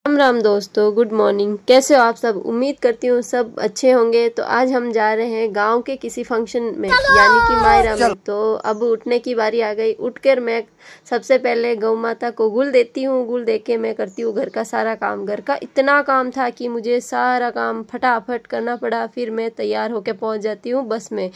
राम राम दोस्तों, good morning. कैसे हो आप सब? उम्मीद करती हूँ सब अच्छे होंगे। तो आज हम जा रहे हैं गांव के किसी फंक्शन में, यानी कि मायरा में। तो अब उठने की बारी आ गई। उठकर मैं सबसे पहले गौ माता को गुल देती हूँ। गुल दे के मैं करती हूँ घर का सारा काम। घर का इतना काम था कि मुझे सारा काम फटाफट करना पड़ा। फिर मैं तैयार होकर पहुँच जाती हूँ बस में।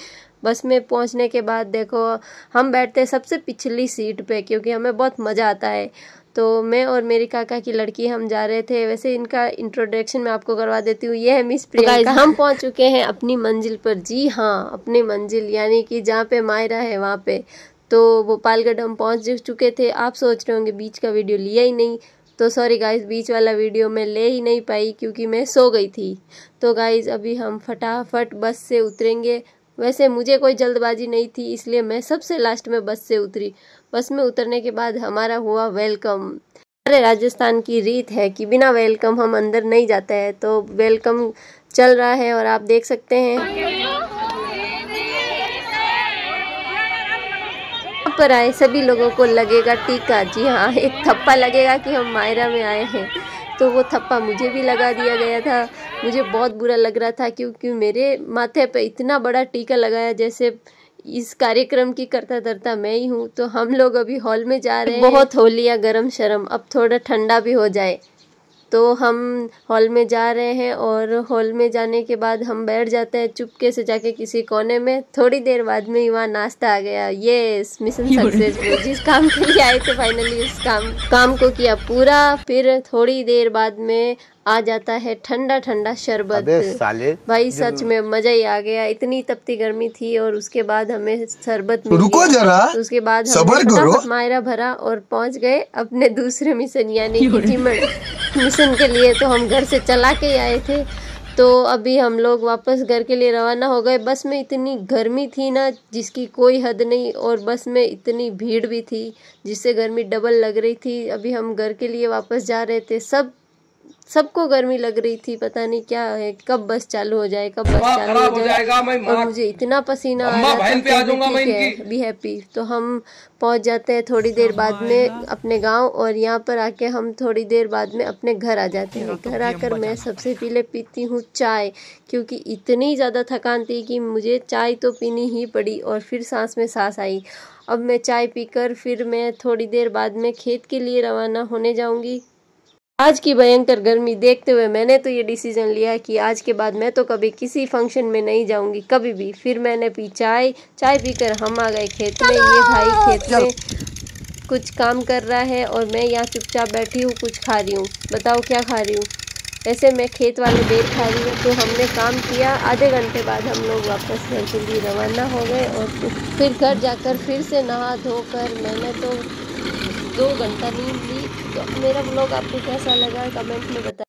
बस में पहुँचने के बाद देखो, हम बैठते सबसे पिछली सीट पे, क्योंकि हमें बहुत मज़ा आता है। तो मैं और मेरी काका की लड़की हम जा रहे थे। वैसे इनका इंट्रोडक्शन मैं आपको करवा देती हूँ। ये है मिस प्रियंका। हम पहुँच चुके हैं अपनी मंजिल पर। जी हाँ, अपनी मंजिल, यानी कि जहाँ पे मायरा है वहाँ पे। तो भोपालगढ़ हम पहुँच चुके थे। आप सोच रहे होंगे बीच का वीडियो लिया ही नहीं। तो सॉरी गाइज, बीच वाला वीडियो मैं ले ही नहीं पाई क्योंकि मैं सो गई थी। तो गाइज अभी हम फटाफट बस से उतरेंगे। वैसे मुझे कोई जल्दबाजी नहीं थी, इसलिए मैं सबसे लास्ट में बस से उतरी। बस में उतरने के बाद हमारा हुआ वेलकम। हमारे राजस्थान की रीत है कि बिना वेलकम हम अंदर नहीं जाते हैं। तो वेलकम चल रहा है और आप देख सकते हैं। यहाँ पर आए सभी लोगों को लगेगा टीका। जी हाँ, एक थप्पा लगेगा कि हम मायरा में आए हैं। तो वो थप्पा मुझे भी लगा दिया गया था। मुझे बहुत बुरा लग रहा था क्योंकि मेरे माथे पे इतना बड़ा टीका लगाया, जैसे इस कार्यक्रम की करता धरता मैं ही हूँ। तो हम लोग अभी हॉल में जा रहे हैं। बहुत हो लिया गरम शरम, अब थोड़ा ठंडा भी हो जाए। तो हम हॉल में जा रहे हैं और हॉल में जाने के बाद हम बैठ जाते हैं चुपके से जाके किसी कोने में। थोड़ी देर बाद में ही वहाँ नाश्ता आ गया। ये मिशन सक्सेसफुल। जिस काम के लिए आए थे फाइनली उस काम को किया पूरा। फिर थोड़ी देर बाद में आ जाता है ठंडा ठंडा शरबत। भाई सच में मजा ही आ गया। इतनी तपती गर्मी थी और उसके बाद हमें शरबत मिल गया। जरा तो उसके बाद हमने फटाफट मायरा भरा और पहुंच गए अपने दूसरे मिशन, यानी कि जिमन मिशन के लिए। तो हम घर से चला के आए थे। तो अभी हम लोग वापस घर के लिए रवाना हो गए। बस में इतनी गर्मी थी ना, जिसकी कोई हद नहीं। और बस में इतनी भीड़ भी थी जिससे गर्मी डबल लग रही थी। अभी हम घर के लिए वापस जा रहे थे। सबको गर्मी लग रही थी। पता नहीं क्या है, कब बस चालू हो जाए, कब बस चालू हो जाएगा। और मुझे इतना पसीना आ रहा था। Be happy. तो हम पहुंच जाते हैं थोड़ी देर बाद में अपने गांव। और यहाँ पर आके हम थोड़ी देर बाद में अपने घर आ जाते हैं। घर आकर मैं सबसे पहले पीती हूँ चाय, क्योंकि इतनी ज़्यादा थकान थी कि मुझे चाय तो पीनी ही पड़ी। और फिर सांस में सांस आई। अब मैं चाय पीकर फिर मैं थोड़ी देर बाद में खेत के लिए रवाना होने जाऊँगी। आज की भयंकर गर्मी देखते हुए मैंने तो ये डिसीजन लिया कि आज के बाद मैं तो कभी किसी फंक्शन में नहीं जाऊंगी, कभी भी। फिर मैंने पी चाय पीकर हम आ गए खेत में। ये भाई खेत में कुछ काम कर रहा है और मैं यहाँ चुपचाप बैठी हूँ, कुछ खा रही हूँ। बताओ क्या खा रही हूँ? वैसे मैं खेत वाले बेर खा रही हूँ। तो हमने काम किया। आधे घंटे बाद हम लोग वापस घर के लिए रवाना हो गए। और फिर घर जाकर फिर से नहा धोकर मैंने तो 2 घंटा नींद ली। तो मेरा ब्लॉग आपको कैसा लगा कमेंट में बताएं।